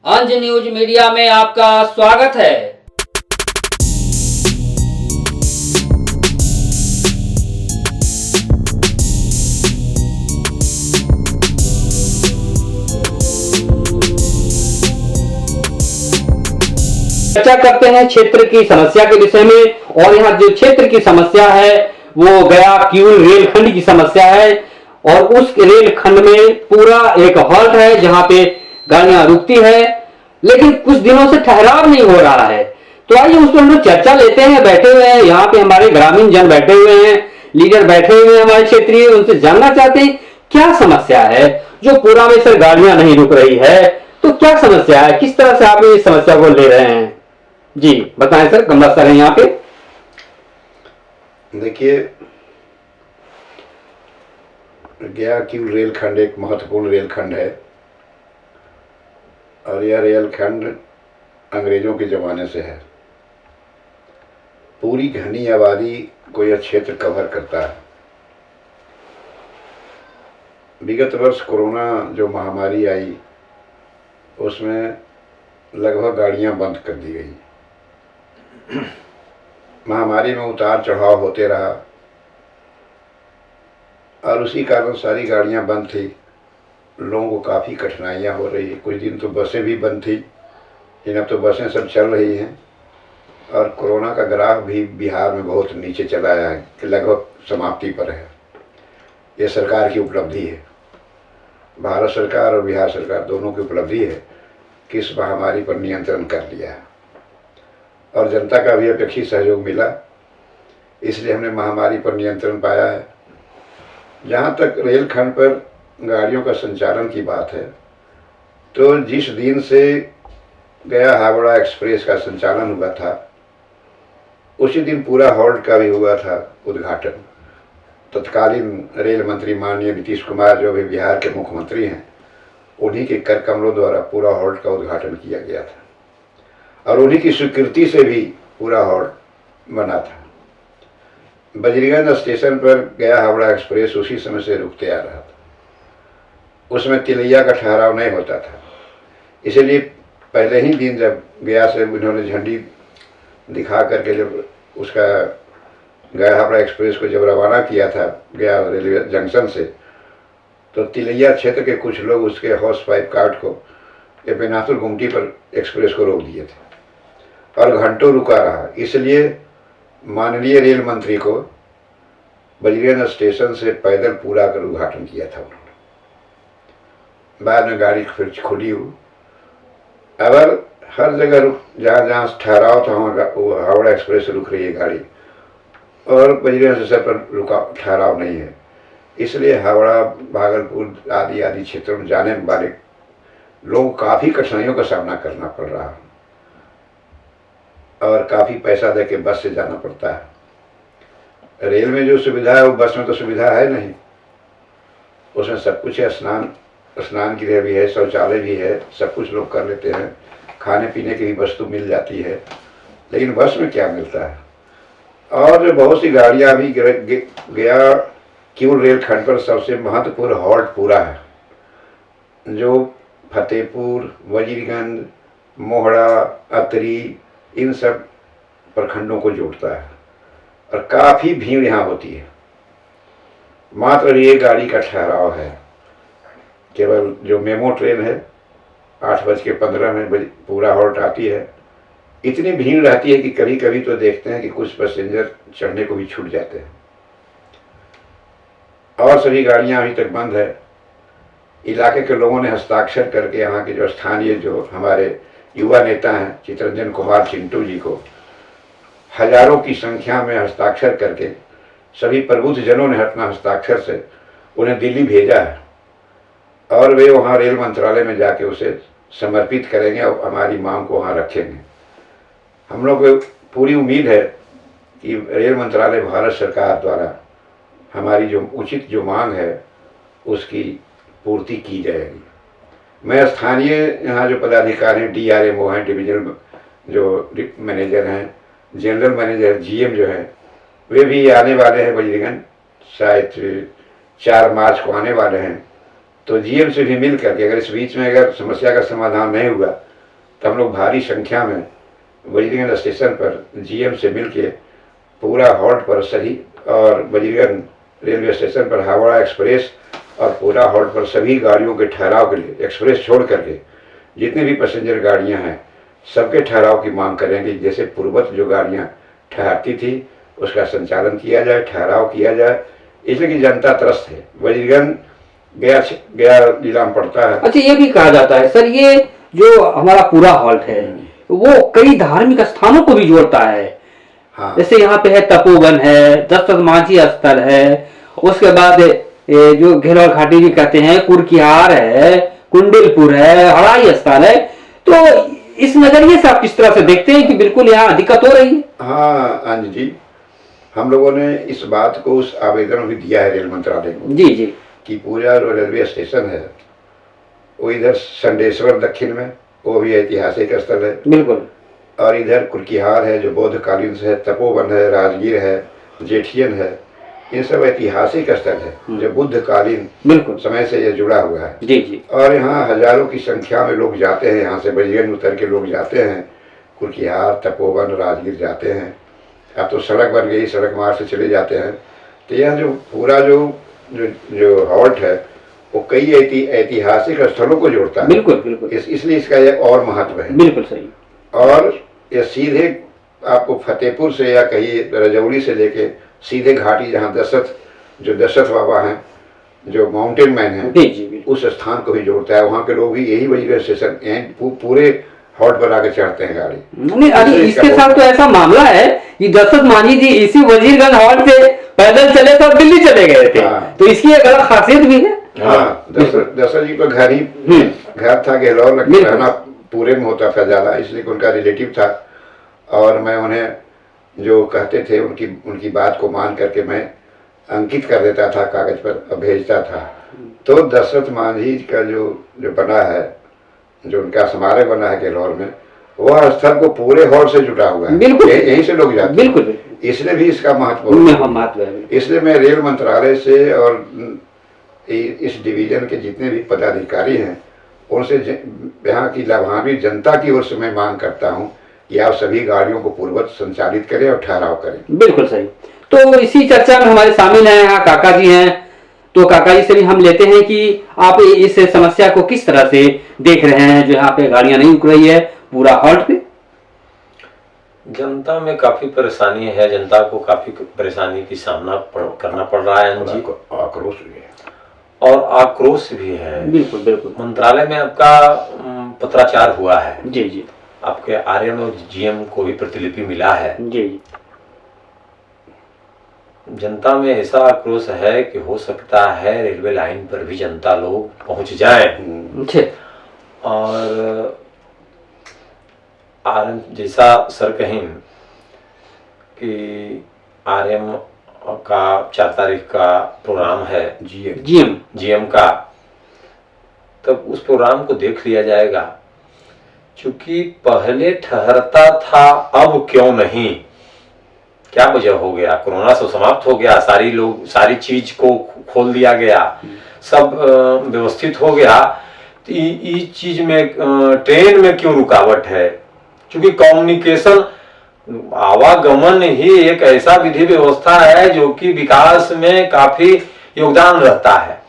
अंज news media में आपका स्वागत है। चर्चा करते हैं क्षेत्र की समस्या के विषय में। और यहाँ जो क्षेत्र की समस्या है वो गया किऊल रेलखंड की समस्या है। और उस रेलखंड में पूरा एक हॉल्ट है जहां पे गाड़ियां रुकती है, लेकिन कुछ दिनों से ठहराव नहीं हो रहा है। तो आइए उस पर हम लोग चर्चा लेते हैं। बैठे हुए हैं यहाँ पे हमारे ग्रामीण जन बैठे हुए हैं, लीडर बैठे हुए हैं हमारे क्षेत्रीय, उनसे जानना चाहते हैं क्या समस्या है जो पूरा में सर गाड़ियां नहीं रुक रही है। तो क्या समस्या है, किस तरह से आप इस समस्या को ले रहे हैं? जी बताएं सर, कमला सर है यहाँ पे। देखिए, गया किऊल रेलखंड एक महत्वपूर्ण रेलखंड है और यह रेलखंड अंग्रेजों के ज़माने से है। पूरी घनी आबादी को यह क्षेत्र कवर करता है। विगत वर्ष कोरोना जो महामारी आई उसमें लगभग गाड़ियां बंद कर दी गई। महामारी में उतार चढ़ाव होते रहा और उसी कारण सारी गाड़ियां बंद थी। लोगों को काफ़ी कठिनाइयाँ हो रही। कुछ दिन तो बसें भी बंद थी, लेकिन अब तो बसें सब चल रही हैं और कोरोना का ग्राफ भी बिहार में बहुत नीचे चला आया है कि लगभग समाप्ति पर है। ये सरकार की उपलब्धि है, भारत सरकार और बिहार सरकार दोनों की उपलब्धि है कि इस महामारी पर नियंत्रण कर लिया है और जनता का भी अपेक्षित सहयोग मिला, इसलिए हमने महामारी पर नियंत्रण पाया है। जहाँ तक रेलखंड पर गाड़ियों का संचालन की बात है, तो जिस दिन से गया हावड़ा एक्सप्रेस का संचालन हुआ था उसी दिन पूरा हॉल्ट का भी हुआ था उद्घाटन। तत्कालीन रेल मंत्री माननीय नीतीश कुमार जो भी बिहार के मुख्यमंत्री हैं, उन्हीं के कर कमलों द्वारा पूरा हॉल्ट का उद्घाटन किया गया था और उन्हीं की स्वीकृति से भी पूरा हॉल्ट बना था। बजरीगंज स्टेशन पर गया हावड़ा एक्सप्रेस उसी समय से रुकते आ रहा था। उसमें तिलैया का ठहराव नहीं होता था, इसलिए पहले ही दिन जब गया से उन्होंने झंडी दिखा करके जब उसका गया हावड़ा एक्सप्रेस को जब रवाना किया था गया रेलवे जंक्शन से, तो तिलैया क्षेत्र के कुछ लोग उसके हॉर्स पाइप कार्ड को बेनासुर गुमटी पर एक्सप्रेस को रोक दिए थे और घंटों रुका रहा। इसलिए माननीय रेल मंत्री को बजरीगंज स्टेशन से पैदल पूरा कर उद्घाटन किया था उन्होंने। बाद में गाड़ी फिर खुली हुई। अगर हर जगह जहाँ जहाँ ठहराव था वहाँ हावड़ा एक्सप्रेस रुक रही है गाड़ी और बजरीगंज स्टेशन पर रुका ठहराव नहीं है, इसलिए हावड़ा भागलपुर आदि आदि क्षेत्रों में जाने वाले लोगों को काफ़ी कठिनाइयों का सामना करना पड़ रहा है और काफ़ी पैसा दे के बस से जाना पड़ता है। रेल में जो सुविधा है वो बस में तो सुविधा है नहीं। उसमें सब कुछ है, स्नान के लिए भी है, शौचालय भी है, सब कुछ लोग कर लेते हैं, खाने पीने की भी वस्तु मिल जाती है, लेकिन बस में क्या मिलता है। और जो बहुत सी गाड़ियाँ भी गया किऊल रेलखंड पर सबसे महत्वपूर्ण हॉल्ट पूरा है, जो फतेहपुर, वजीरगंज, मोहड़ा, अतरी इन सब प्रखंडों को जोड़ता है और काफ़ी भीड़ यहाँ होती है। मात्र ये गाड़ी का ठहराव है, केवल जो मेमो ट्रेन है 8:15 में पूरा हॉल्ट आती है। इतनी भीड़ रहती है कि कभी कभी तो देखते हैं कि कुछ पैसेंजर चढ़ने को भी छूट जाते हैं और सभी गाड़ियां अभी तक बंद है। इलाके के लोगों ने हस्ताक्षर करके यहाँ के जो स्थानीय जो हमारे युवा नेता हैं चितरंजन कुमार चिंटू जी को हजारों की संख्या में हस्ताक्षर करके सभी प्रबुद्ध जनों ने अपना हस्ताक्षर से उन्हें दिल्ली भेजा है और वे वहाँ रेल मंत्रालय में जाके उसे समर्पित करेंगे और हमारी मांग को वहाँ रखेंगे। हम लोग को पूरी उम्मीद है कि रेल मंत्रालय भारत सरकार द्वारा हमारी जो उचित जो मांग है उसकी पूर्ति की जाएगी। मैं स्थानीय यहाँ जो पदाधिकारी हैं, DRMO हैं, डिविजनल जो मैनेजर हैं, जनरल मैनेजर GM जो हैं, वे भी आने वाले हैं वजीरगंज, शायद 4 मार्च को आने वाले हैं। तो GM से भी मिल करके अगर इस बीच में अगर समस्या का समाधान नहीं हुआ तो हम लोग भारी संख्या में वजीरगंज स्टेशन पर GM से मिल के पूरा हॉल्ट पर सही, और वजीरगंज रेलवे स्टेशन पर हावड़ा एक्सप्रेस और पूरा हॉल्ट पर सभी गाड़ियों के ठहराव के लिए, एक्सप्रेस छोड़ करके जितनी भी पैसेंजर गाड़ियां हैं सबके ठहराव की मांग करेंगे। जैसे पूर्वत जो गाड़ियां ठहरती थी उसका संचालन किया जाए, ठहराव किया जाए, इसलिए कि जनता त्रस्त है। वजीरगंज गया जिला में पड़ता है। अच्छा, ये भी कहा जाता है सर, ये जो हमारा पूरा हॉल्ट है वो कई धार्मिक स्थानों को भी जोड़ता है। हाँ। जैसे यहाँ पे है तपोवन है, दशरथ मांझी स्थल है, उसके बाद ये जो घेरौल घाटी भी कहते हैं, कुरकिहार है, कुंडलपुर है, हड़ाई स्थल है। तो इस नजरिए से आप किस तरह से देखते हैं कि बिल्कुल यहाँ दिक्कत हो रही है? हाँ अंज जी, हम लोगों ने इस बात को उस आवेदन भी दिया है रेल मंत्रालय को। जी जी। कि पूरा जो रेलवे स्टेशन है वो इधर संडेश्वर दक्षिण में, वो भी ऐतिहासिक स्थल है बिल्कुल, और इधर कुरकिहार है जो बौद्धकालीन से है, तपोवन है, राजगीर है, जेठियन है, ये सब ऐतिहासिक स्थल है जो बुद्धकालीन बिल्कुल समय से ये जुड़ा हुआ है। जी जी। और यहाँ हजारों की संख्या में लोग जाते हैं, यहाँ से वजीरगंज उतर के लोग जाते हैं, कुरकिहार, तपोवन, राजगीर जाते हैं। अब तो सड़क बन गई, सड़क मार्ग से चले जाते हैं। तो यह जो पूरा जो हॉल्ट है वो कई ऐतिहासिक स्थलों को जोड़ता है। बिल्कुल बिल्कुल। इसलिए इसका यह और महत्व है। बिल्कुल सही। और ये सीधे आपको फतेहपुर से या कहीं रजौली से लेके सीधे घाटी, जहाँ दशरथ बाबा हैं जो माउंटेन मैन हैं, जी जी, उस स्थान को भी जोड़ता है। वहाँ के लोग भी यही वजीरगंज स्टेशन पूरे हॉल्ट पर आके चढ़ते हैं गाड़ी। नहीं, अरे इसके साथ तो ऐसा मामला है कि दशरथ मांझी जी इसी वजीरगंज हॉल्ट से पैदल चले तो दिल्ली चले गए थे। हाँ। तो इसकी एक अलग खासियत भी है। हाँ, दशरथ जी का घर था गहलोर, रहना पूरे में होता था ज्यादा, इसलिए उनका रिलेटिव था। और मैं उन्हें जो कहते थे उनकी बात को मान करके मैं अंकित कर देता था कागज पर और भेजता था। तो दशरथ मांझी का जो बना है, जो उनका स्मारक बना है गहलोर में, वह स्थल को पूरे हॉल से जुटा हुआ है। बिल्कुल यहीं से लोग जाते हैं। बिल्कुल, इसलिए भी इसका महत्व है। इसलिए मैं रेल मंत्रालय से और इस डिवीजन के जितने भी पदाधिकारी हैं उनसे यहाँ की लाभान्वित जनता की ओर से मैं मांग करता हूँ कि आप सभी गाड़ियों को पूर्ववत संचालित करें और ठहराव करें। बिल्कुल सही। तो इसी चर्चा में हमारे शामिल हैं यहाँ काका जी हैं। तो काका जी से भी हम लेते हैं कि आप इस समस्या को किस तरह से देख रहे हैं, जो यहाँ पे गाड़ियां नहीं रुक रही है पूरा हॉल्ट पे? जनता में काफी परेशानी है, जनता को काफी परेशानी की सामना करना पड़ रहा है जी। आक्रोश भी है और आक्रोश भी है। बिल्कुल बिल्कुल। मंत्रालय में आपका पत्राचार हुआ है। जी जी। आपके RM और GM को भी प्रतिलिपि मिला है। जी। जनता में ऐसा आक्रोश है कि हो सकता है रेलवे लाइन पर भी जनता लोग पहुंच जाए। और RM जैसा सर कहें कि RM का 4 तारीख का प्रोग्राम है, GM का, तब उस प्रोग्राम को देख लिया जाएगा। क्योंकि पहले ठहरता था, अब क्यों नहीं, क्या वजह हो गया? कोरोना से समाप्त हो गया, सारी चीज को खोल दिया गया, सब व्यवस्थित हो गया। तो इस चीज में ट्रेन में क्यों रुकावट है? क्योंकि कम्युनिकेशन, आवागमन ही एक ऐसा विधि व्यवस्था है जो कि विकास में काफी योगदान रहता है।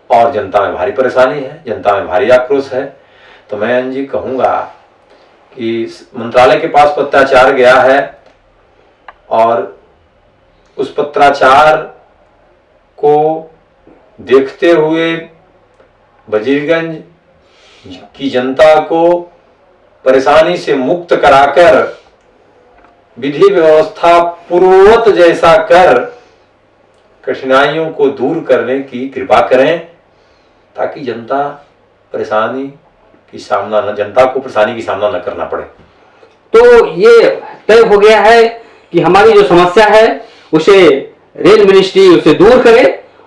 और जनता में भारी परेशानी है, जनता में भारी आक्रोश है। तो मैं जी कहूंगा कि मंत्रालय के पास पत्राचार गया है और उस पत्राचार को देखते हुए वजीरगंज की जनता को परेशानी से मुक्त कराकर विधि व्यवस्था पूर्ववत जैसा कर कठिनाइयों को दूर करने की कृपा करें, ताकि जनता को परेशानी की सामना न करना पड़े। तो ये तय हो गया है कि हमारी जो समस्या है उसे रेल मिनिस्ट्री उसे दूर करे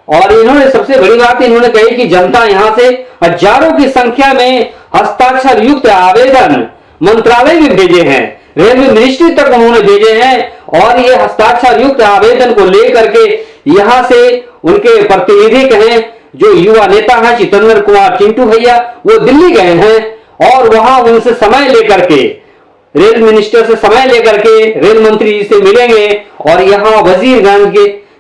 और इन्होंने सबसे बड़ी बात इन्होंने कही कि जनता यहाँ से हजारों की संख्या में हस्ताक्षर युक्त आवेदन मंत्रालय में भेजे हैं, रेलवे मिनिस्ट्री तक उन्होंने भेजे हैं और ये हस्ताक्षर युक्त आवेदन को लेकर के यहाँ से उनके प्रतिनिधि कहें जो युवा नेता है चितरंजन कुमार चिंटू भैया, वो दिल्ली गए हैं और वहां उनसे समय लेकर के रेल मिनिस्टर से समय लेकर के रेल मंत्री जी से मिलेंगे और यहाँ वजीरगंज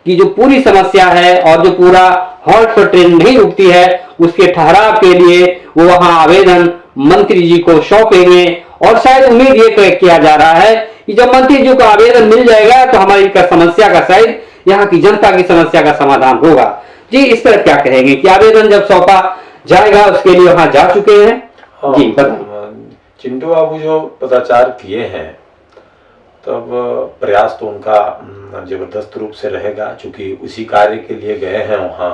की जो पूरी समस्या है और जो पूरा हॉल्ट पर ट्रेन नहीं रुकती है उसके ठहराव के लिए वो वहां आवेदन मंत्री जी को सौंपेंगे और शायद उम्मीद ये किया जा रहा है कि जब मंत्री जी को आवेदन मिल जाएगा तो हमारी समस्या का शायद यहाँ की जनता की समस्या का समाधान होगा। जी इस पर क्या कहेंगे कि आवेदन जब सौंपा जाएगा उसके लिए वहां जा चुके हैं? जी बताइए। चिंटू बाबू जो पत्राचार किए हैं तब प्रयास तो उनका जबरदस्त रूप से रहेगा, क्योंकि उसी कार्य के लिए गए हैं वहाँ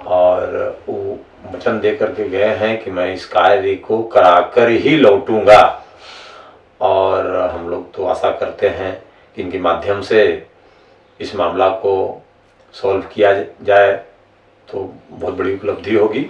और वो वचन दे करके गए हैं कि मैं इस कार्य को कराकर ही लौटूंगा। और हम लोग तो आशा करते हैं कि इनके माध्यम से इस मामला को सॉल्व किया जाए तो बहुत बड़ी उपलब्धि होगी।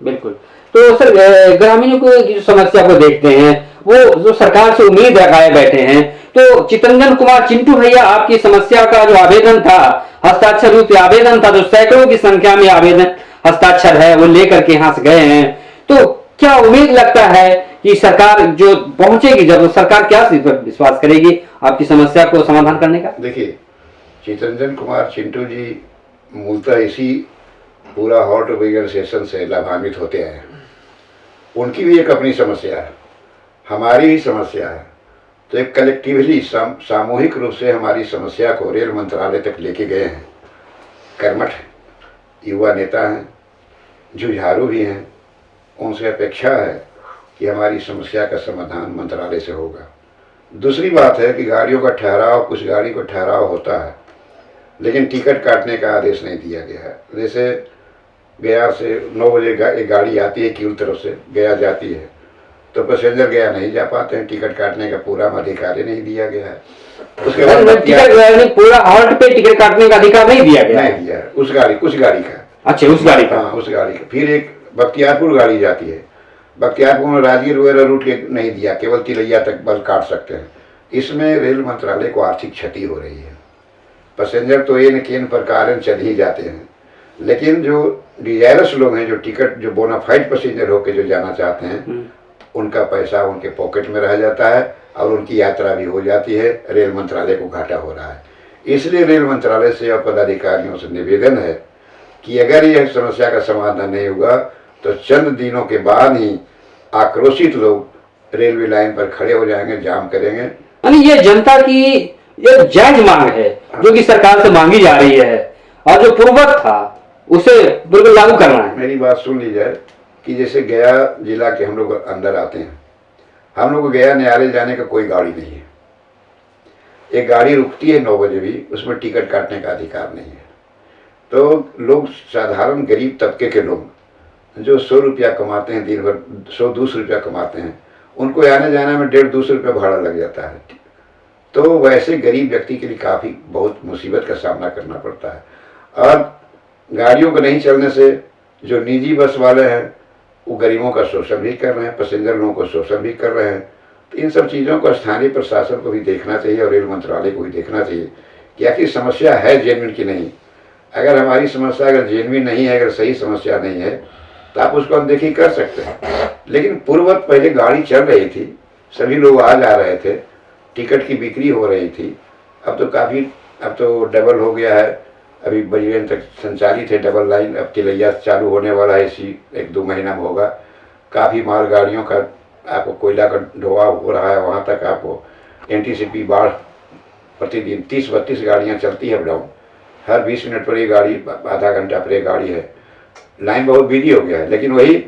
बिल्कुल। तो सर ग्रामीणों को जो समस्या को देखते हैं वो जो सरकार से उम्मीद लगाए बैठे हैं, तो चितरंजन कुमार चिंटू भैया आपकी समस्या का जो आवेदन था हस्ताक्षर युक्त आवेदन था जो सैकड़ों की संख्या में आवेदन हस्ताक्षर है वो लेकर के यहाँ से गए हैं, तो क्या उम्मीद लगता है कि सरकार जो पहुंचेगी जब सरकार क्या विश्वास करेगी आपकी समस्या को समाधान करने का? देखिए चितरंजन कुमार चिंटू जी मूलतः इसी पूरा हॉल्ट ऑर्गेनाइजेशन से लाभान्वित होते हैं। उनकी भी एक अपनी समस्या है, हमारी भी समस्या है, तो एक कलेक्टिवली सामूहिक रूप से हमारी समस्या को रेल मंत्रालय तक लेके गए हैं। कर्मठ युवा नेता हैं, जुझारू भी हैं, उनसे अपेक्षा है कि हमारी समस्या का समाधान मंत्रालय से होगा। दूसरी बात है कि गाड़ियों का ठहराव, कुछ गाड़ी को ठहराव होता है लेकिन टिकट काटने का आदेश नहीं दिया गया है। जैसे गया से 9 बजे एक गाड़ी आती है किउल तरफ से गया जाती है तो पैसेंजर गया नहीं जा पाते हैं, टिकट काटने का पूरा अधिकार नहीं दिया गया है। उसके बाद टिकट पूरा हॉल्ट पे टिकट काटने का अधिकार नहीं दिया गया, नहीं दिया उस गाड़ी का। अच्छा उस गाड़ी का? हाँ उस गाड़ी का। फिर एक बख्तियारपुर गाड़ी जाती है, बख्तियारपुर में राजगीर वगैरह रूट नहीं दिया, केवल तिलैया तक बस काट सकते हैं। इसमें रेल मंत्रालय को आर्थिक क्षति हो रही है। पैसेंजर तो ये न केन प्रकार चल ही जाते हैं, लेकिन जो डिजायरस लोग हैं, जो टिकट जो बोनाफाइड पैसेंजर होकर जो जाना चाहते हैं, उनका पैसा उनके पॉकेट में रह जाता है और उनकी यात्रा भी हो जाती है। रेल मंत्रालय को घाटा हो रहा है। इसलिए रेल मंत्रालय से और पदाधिकारियों से निवेदन है कि अगर यह समस्या का समाधान नहीं होगा तो चंद दिनों के बाद ही आक्रोशित लोग रेलवे लाइन पर खड़े हो जाएंगे, जाम करेंगे। यानी ये जनता की ये जायज मांग है जो कि सरकार से मांगी जा रही है और जो पूर्ववत था उसे बिल्कुल लागू करना है। मेरी बात सुन ली जाए कि जैसे गया जिला के हम लोग अंदर आते हैं, हम लोग को गया न्यायालय जाने का कोई गाड़ी नहीं है। एक गाड़ी रुकती है 9 बजे भी, उसमें टिकट काटने का अधिकार नहीं है। तो लोग साधारण गरीब तबके के लोग जो 100 रुपया कमाते हैं, दिन भर 100-200 रुपया कमाते हैं, उनको आने जाने में 150-200 रुपया भाड़ा लग जाता है। तो वैसे गरीब व्यक्ति के लिए काफ़ी बहुत मुसीबत का सामना करना पड़ता है। और गाड़ियों को नहीं चलने से जो निजी बस वाले हैं वो गरीबों का शोषण भी कर रहे हैं, पैसेंजर लोगों को शोषण भी कर रहे हैं। तो इन सब चीज़ों को स्थानीय प्रशासन को भी देखना चाहिए और रेल मंत्रालय को भी देखना चाहिए कि आखिर समस्या है जेन्युइन की नहीं। अगर हमारी समस्या अगर जेन्युइन नहीं है, अगर सही समस्या नहीं है तो आप उसको अनदेखी कर सकते हैं। लेकिन पूर्ववत पहले गाड़ी चल रही थी, सभी लोग आ जा रहे थे, टिकट की बिक्री हो रही थी। अब तो डबल हो गया है। अभी बजवेन तक संचालित है डबल लाइन, अब तिलैया चालू होने वाला है, इसी 1-2 महीना में होगा। काफ़ी मालगाड़ियों का आपको कोयला का ढोवाव हो रहा है, वहाँ तक आपको एनटीसीपी बाढ़ प्रतिदिन 30-32 गाड़ियाँ चलती है अप डाउन। हर 20 मिनट पर एक गाड़ी, आधा घंटा पर एक गाड़ी है। लाइन बहुत बिजी हो गया है। लेकिन वही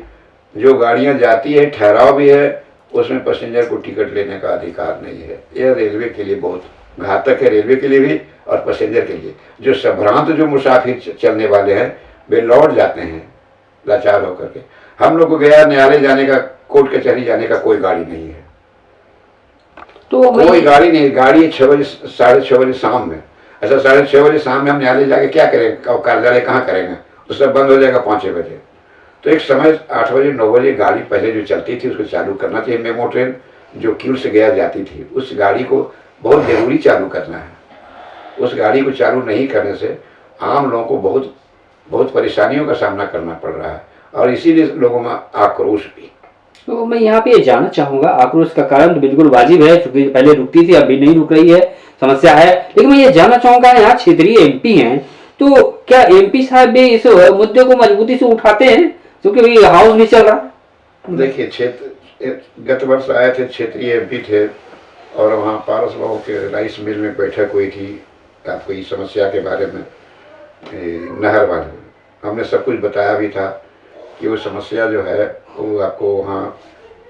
जो गाड़ियाँ जाती है, ठहराव भी है, उसमें पैसेंजर को टिकट लेने का अधिकार नहीं है। यह रेलवे के लिए बहुत घातक है, रेलवे के लिए भी और पैसेंजर के लिए। जो संभ्रांत जो मुसाफिर चलने वाले हैं वे लौट जाते हैं लाचार होकर के। हम लोग को गया न्यायालय जाने का, कोर्ट कचहरी जाने का कोई गाड़ी नहीं है, तो कोई गाड़ी नहीं। गाड़ी 6 बजे 6:30 बजे शाम में, अच्छा 6:30 बजे शाम में हम न्यायालय जाके क्या करेंगे और कार्यालय कहाँ करेंगे, तो सब बंद हो जाएगा 5-6 बजे। तो एक समय 8 बजे 9 बजे गाड़ी पहले जो चलती थी उसको चालू करना चाहिए। मेमो ट्रेन जो क्यूल से गया जाती थी उस गाड़ी को बहुत ज़रूरी चालू करना है। उस गाड़ी को चालू नहीं करने से आम लोगों को बहुत बहुत परेशानियों का सामना करना पड़ रहा है और इसीलिए लोगों में आक्रोश भी। तो मैं यहाँ पे जानना चाहूँगा, आक्रोश का कारण तो बिल्कुल वाजिब है, क्योंकि पहले रुकती थी अभी नहीं रुक रही है, समस्या है। लेकिन मैं ये जानना चाहूँगा, यहाँ क्षेत्रीय एमपी हैं, तो क्या एमपी साहब भी इस मुद्दे को मजबूती से उठाते हैं, क्योंकि भाई हाउस भी चल रहा है? देखिए गत वर्ष आए थे, क्षेत्रीय एमपी थे और वहाँ पारस बाबू के राइस मिल में बैठक हुई थी आपको इस समस्या के बारे में, नहर वाले। हमने सब कुछ बताया भी था कि वो समस्या जो है वो आपको वहाँ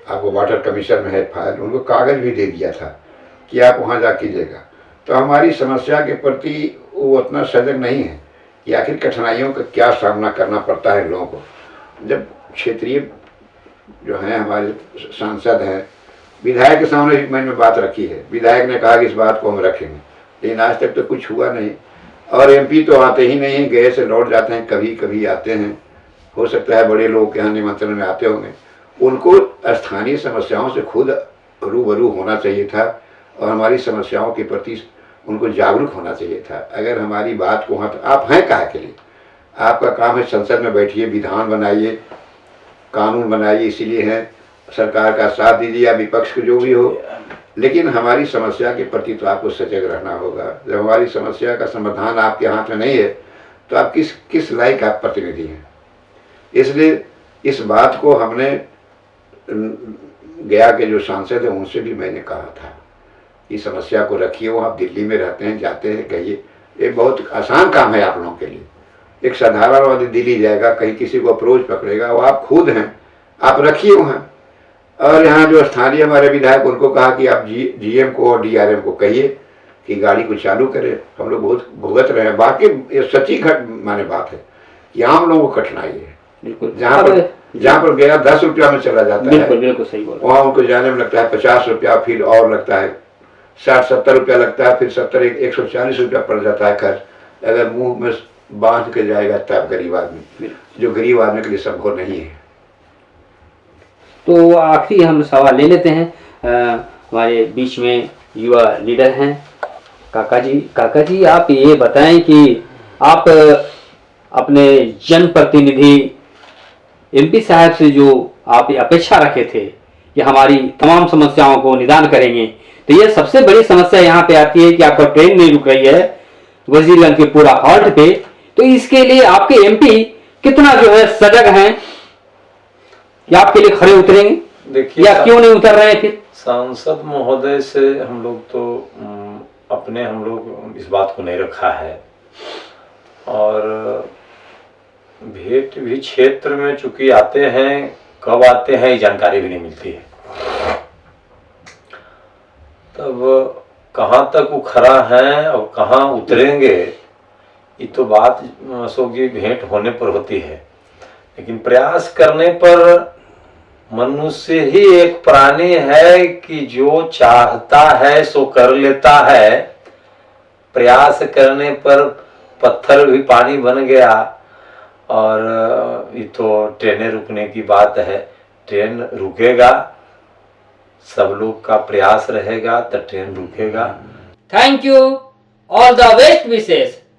आपको वाटर कमीशन में है फाइल, उनको कागज़ भी दे दिया था कि आप वहाँ जा कीजिएगा। तो हमारी समस्या के प्रति वो उतना सजग नहीं है कि आखिर कठिनाइयों का क्या सामना करना पड़ता है लोगों को। जब क्षेत्रीय जो हैं हमारे सांसद हैं, विधायक के सामने भी मैंने बात रखी है, विधायक ने कहा कि इस बात को हम रखेंगे, लेकिन आज तक तो कुछ हुआ नहीं। और एमपी तो आते ही नहीं हैं, गए से लौट जाते हैं, कभी कभी आते हैं, हो सकता है बड़े लोग के यहाँ निमंत्रण में आते होंगे। उनको स्थानीय समस्याओं से खुद रूबरू होना चाहिए था और हमारी समस्याओं के प्रति उनको जागरूक होना चाहिए था। अगर हमारी बात को वहाँ, आप हैं काहे के लिए, आपका काम है संसद में बैठिए, विधान बनाइए, कानून बनाइए, इसीलिए हैं, सरकार का साथ दीजिए या विपक्ष को जो भी हो, लेकिन हमारी समस्या के प्रति तो आपको सजग रहना होगा। जब हमारी समस्या का समाधान आपके हाथ में नहीं है तो आप किस लायक आप प्रतिनिधि हैं। इसलिए इस बात को हमने गया के जो सांसद हैं उनसे भी मैंने कहा था कि समस्या को रखिए, वो आप दिल्ली में रहते हैं, जाते हैं, कहिए, ये बहुत आसान काम है आप लोगों के लिए। एक साधारण आदमी दिल्ली जाएगा, कहीं किसी को अप्रोच पकड़ेगा, वो आप खुद हैं, आप रखिए वहाँ। और यहाँ जो स्थानीय हमारे विधायक, उनको कहा कि आप जीएम को और डीआरएम को कहिए कि गाड़ी को चालू करें, हम लोग बहुत भुगत रहे हैं। बाकी ये सच्ची माने बात है कि आम लोगों को कठिनाई है। जहाँ पर गया 10 रुपया में चला जाता है, बिल्कुल सही बोल, वहाँ उनको जाने में लगता है 50 रुपया, फिर और लगता है 60-70 रुपया लगता है, फिर 140 रुपया पड़ जाता है खर्च। अगर मुंह में बांध के जाएगा तब गरीब आदमी, जो गरीब आदमी के लिए संभव नहीं है। तो आखिरी हम सवाल ले लेते हैं, हमारे बीच में युवा लीडर हैं काका जी। काका जी, आप ये बताएं कि आप अपने जनप्रतिनिधि एमपी साहब से जो आप अपेक्षा रखे थे कि हमारी तमाम समस्याओं को निदान करेंगे, तो ये सबसे बड़ी समस्या यहाँ पे आती है कि आपका ट्रेन नहीं रुक रही है वजीरगंज के पूरा हॉल्ट पे। तो इसके लिए आपके एमपी कितना जो है सजग हैं या आपके लिए खड़े उतरेंगे? देखिए, या क्यों नहीं उतर रहे हैं? फिर सांसद महोदय से हम लोग तो हम लोग इस बात को नहीं रखा है, और भेंट भी क्षेत्र में चूंकि आते हैं, कब आते हैं ये जानकारी भी नहीं मिलती है। तब कहाँ तक वो खड़ा है और कहाँ उतरेंगे, ये तो बात अशोक जी भेंट होने पर होती है। लेकिन प्रयास करने पर मनुष्य ही एक प्राणी है कि जो चाहता है सो कर लेता है। प्रयास करने पर पत्थर भी पानी बन गया। और ये तो ट्रेनें रुकने की बात है, ट्रेन रुकेगा, सब लोग का प्रयास रहेगा तो ट्रेन रुकेगा। Thank you, all the best wishes.